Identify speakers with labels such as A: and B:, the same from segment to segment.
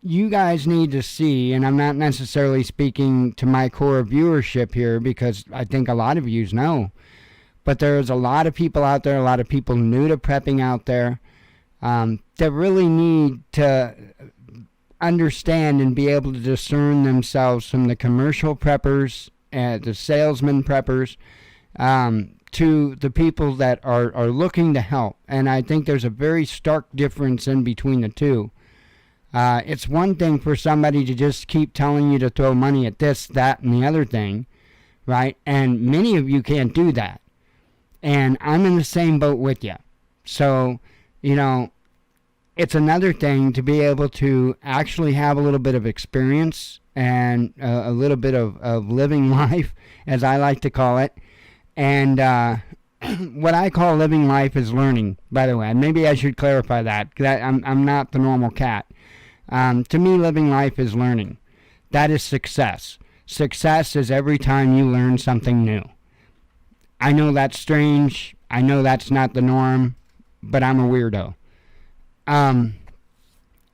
A: you guys need to see, and I'm not necessarily speaking to my core viewership here because I think a lot of yous know, but there's a lot of people out there, a lot of people new to prepping out there that really need to understand and be able to discern themselves from the commercial preppers and the salesman preppers to the people that are looking to help. And I think there's a very stark difference in between the two. It's one thing for somebody to just keep telling you to throw money at this, that, and the other thing, right? And many of you can't do that. And I'm in the same boat with you. So, it's another thing to be able to actually have a little bit of experience and a little bit of living life, as I like to call it. And what I call living life is learning, by the way. Maybe I should clarify that, because I'm not the normal cat. To me, living life is learning. That is success. Success is every time you learn something new. I know that's strange. I know that's not the norm, but I'm a weirdo.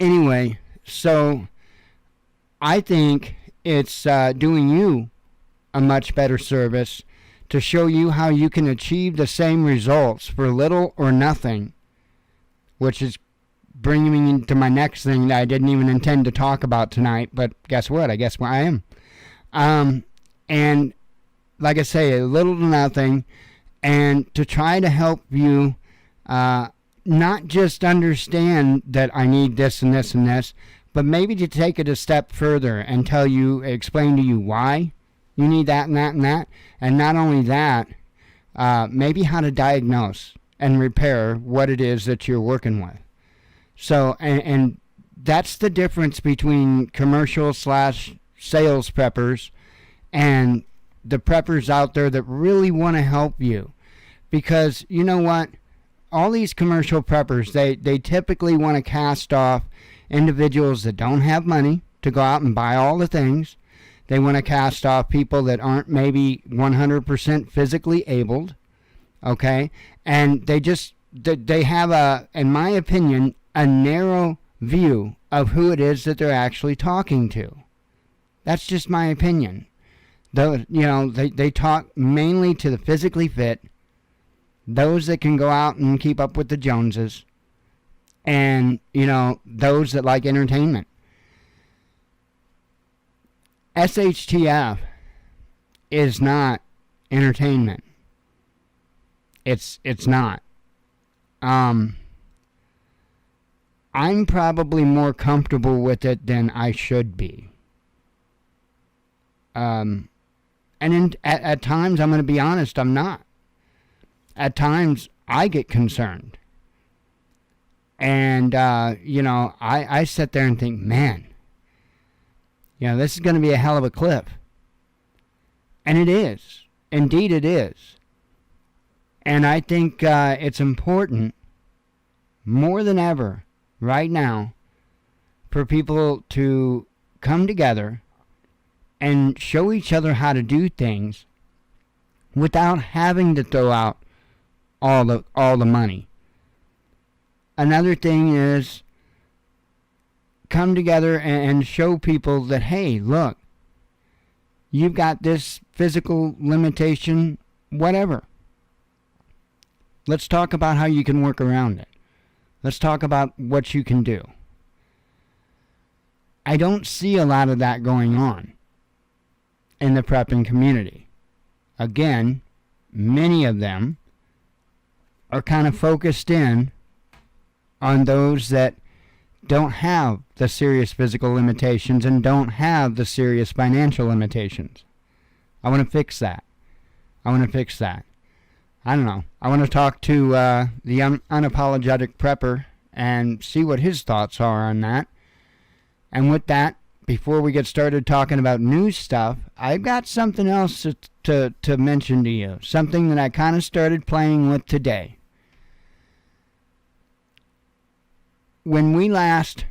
A: Anyway, so I think it's doing you a much better service to show you how you can achieve the same results for little or nothing, which is bringing me to my next thing that I didn't even intend to talk about tonight, but guess what? I guess I am. And like I say, a little to nothing, and to try to help you not just understand that I need this and this and this, but maybe to take it a step further and explain to you why you need that and that and that. And not only that, maybe how to diagnose and repair what it is that you're working with. So, and that's the difference between commercial / sales preppers and the preppers out there that really want to help you. Because you know what? All these commercial preppers, they typically want to cast off individuals that don't have money to go out and buy all the things. They want to cast off people that aren't maybe 100% physically abled, okay? And they have in my opinion, a narrow view of who it is that they're actually talking to. That's just my opinion. They talk mainly to the physically fit, those that can go out and keep up with the Joneses, and, those that like entertainment. SHTF is not entertainment. It's not. I'm probably more comfortable with it than I should be. And at times, I'm going to be honest, I'm not. At times, I get concerned. And, I sit there and think, man, this is going to be a hell of a cliff. And it is. Indeed, it is. And I think it's important, more than ever, right now, for people to come together and show each other how to do things without having to throw out all the money. Another thing is come together and show people that, hey, look, you've got this physical limitation, whatever. Let's talk about how you can work around it. Let's talk about what you can do. I don't see a lot of that going on in the prepping community. Again, many of them are kind of focused in on those that don't have the serious physical limitations and don't have the serious financial limitations. I want to fix that. I don't know. I want to talk to the unapologetic prepper and see what his thoughts are on that. And with that, before we get started talking about news stuff, I've got something else to mention to you. Something that I kind of started playing with today. When we last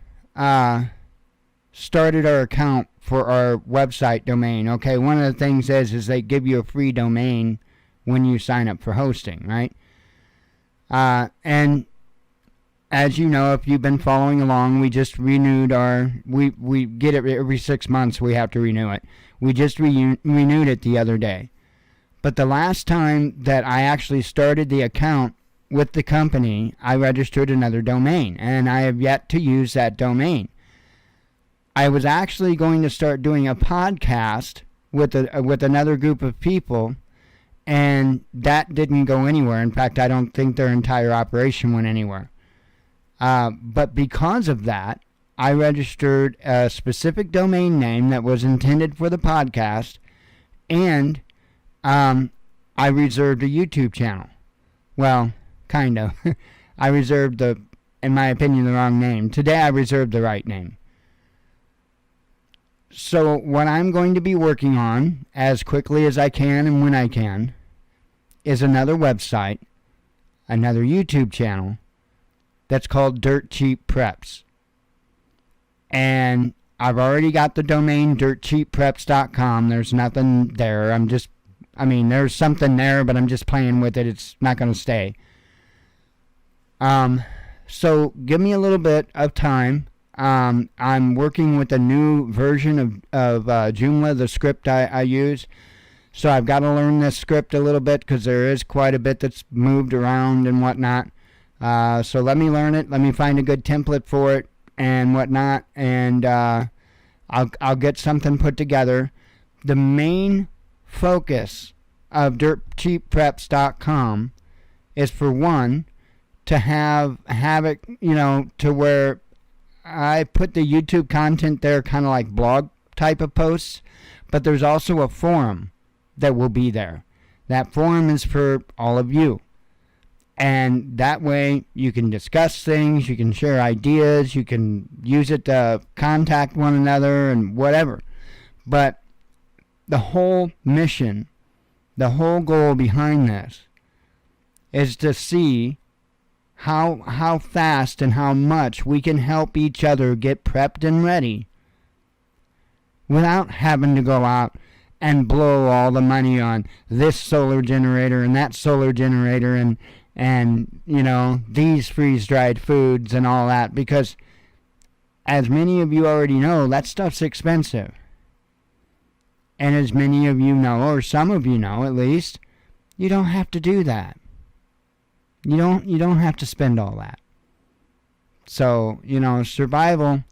A: started our account for our website domain, okay, one of the things is they give you a free domain when you sign up for hosting, right? And as you know, if you've been following along, we just renewed we get it every 6 months, we have to renew it. We just renewed it the other day. But the last time that I actually started the account with the company, I registered another domain, and I have yet to use that domain. I was actually going to start doing a podcast with another group of people, and that didn't go anywhere. In fact, I don't think their entire operation went anywhere. But because of that, I registered a specific domain name that was intended for the podcast, and I reserved a YouTube channel. Well, kind of. I reserved in my opinion, the wrong name. Today I reserved the right name. So what I'm going to be working on as quickly as I can and when I can is another website, another YouTube channel that's called Dirt Cheap Preps. And I've already got the domain dirtcheappreps.com. There's nothing there. There's something there, but I'm just playing with it. It's not going to stay. So give me a little bit of time. I'm working with a new version of Joomla, the script I use. So I've got to learn this script a little bit because there is quite a bit that's moved around and whatnot. So let me learn it. Let me find a good template for it and whatnot. And I'll get something put together. The main focus of dirtcheappreps.com is, for one, to have it, to where I put the YouTube content there kind of like blog type of posts, but there's also a forum that will be there. That forum is for all of you. And that way you can discuss things, you can share ideas, you can use it to contact one another and whatever. But the whole mission, the whole goal behind this is to see how fast and how much we can help each other get prepped and ready without having to go out and blow all the money on this solar generator and that solar generator and these freeze-dried foods and all that, because as many of you already know, that stuff's expensive. And as many of you know, or some of you know at least, you don't have to do that. You don't have to spend all that. So, survival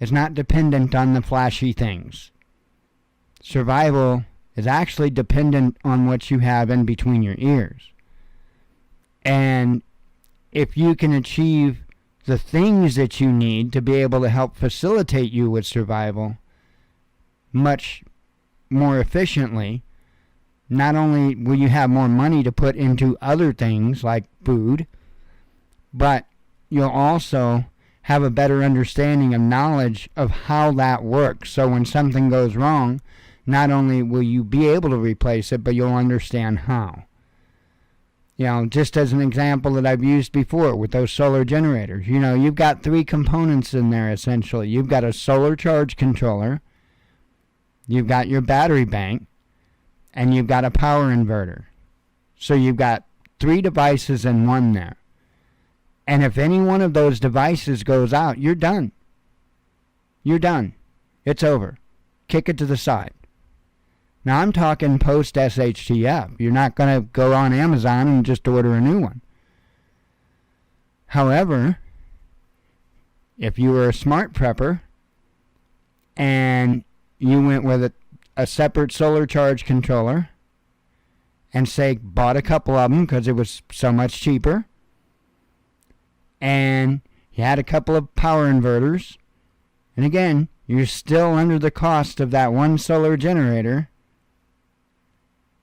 A: is not dependent on the flashy things. Survival is actually dependent on what you have in between your ears. And if you can achieve the things that you need to be able to help facilitate you with survival much more efficiently, not only will you have more money to put into other things like food, but you'll also have a better understanding of knowledge of how that works. So when something goes wrong, not only will you be able to replace it, but you'll understand how. Just as an example that I've used before with those solar generators, you've got 3 components in there essentially. You've got a solar charge controller, you've got your battery bank, and you've got a power inverter. So you've got 3 devices in one there. And if any one of those devices goes out, you're done. You're done. It's over. Kick it to the side. Now I'm talking post SHTF. You're not going to go on Amazon and just order a new one. However, if you were a smart prepper and you went with a separate solar charge controller and say bought a couple of them because it was so much cheaper, and you had a couple of power inverters, and again, you're still under the cost of that one solar generator,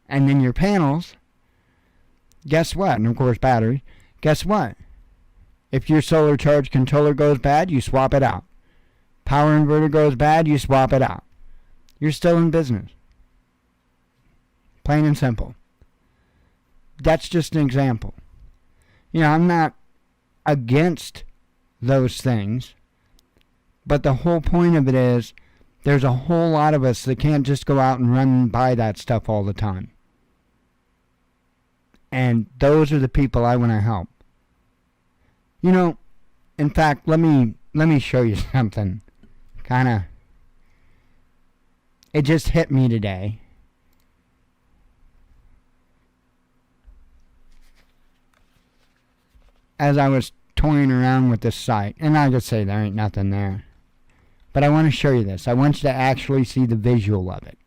A: and then your panels, guess what? And of course batteries, guess what? If your solar charge controller goes bad, you swap it out. Power inverter goes bad, you swap it out. You're still in business. Plain and simple. That's just an example. I'm not against those things, but the whole point of it is there's a whole lot of us that can't just go out and run and buy that stuff all the time. And those are the people I want to help. You know, in fact, let me show you something. It just hit me today. As I was toying around with this site, and I just say there ain't nothing there. But I want to show you this. I want you to actually see the visual of it.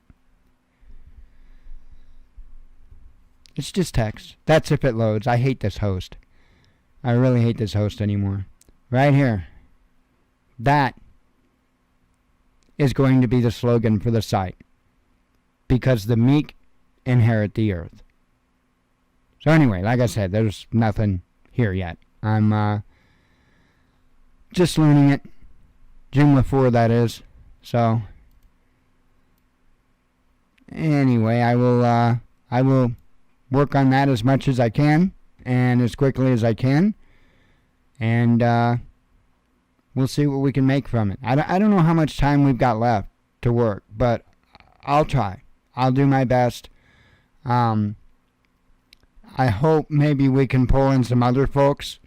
A: It's just text. That's if it loads. I hate this host. I really hate this host anymore. Right here. That is going to be the slogan for the site. Because the meek inherit the earth. So anyway, like I said, there's nothing here yet. I'm just learning it. Joomla 4, that is. So anyway, I will work on that as much as I can and as quickly as I can, and we'll see what we can make from it. I don't know how much time we've got left to work, but I'll try. I'll do my best. I hope maybe we can pull in some other folks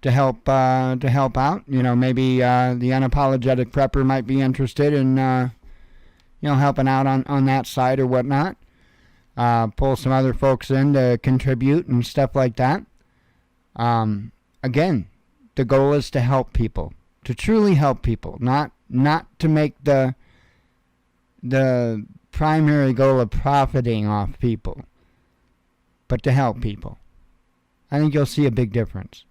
A: to help out. You know, maybe the unapologetic prepper might be interested in helping out on that side or whatnot. Pull some other folks in to contribute and stuff like that. Again, the goal is to help people, to truly help people, not to make the primary goal of profiting off people, but to help people. I think you'll see a big difference.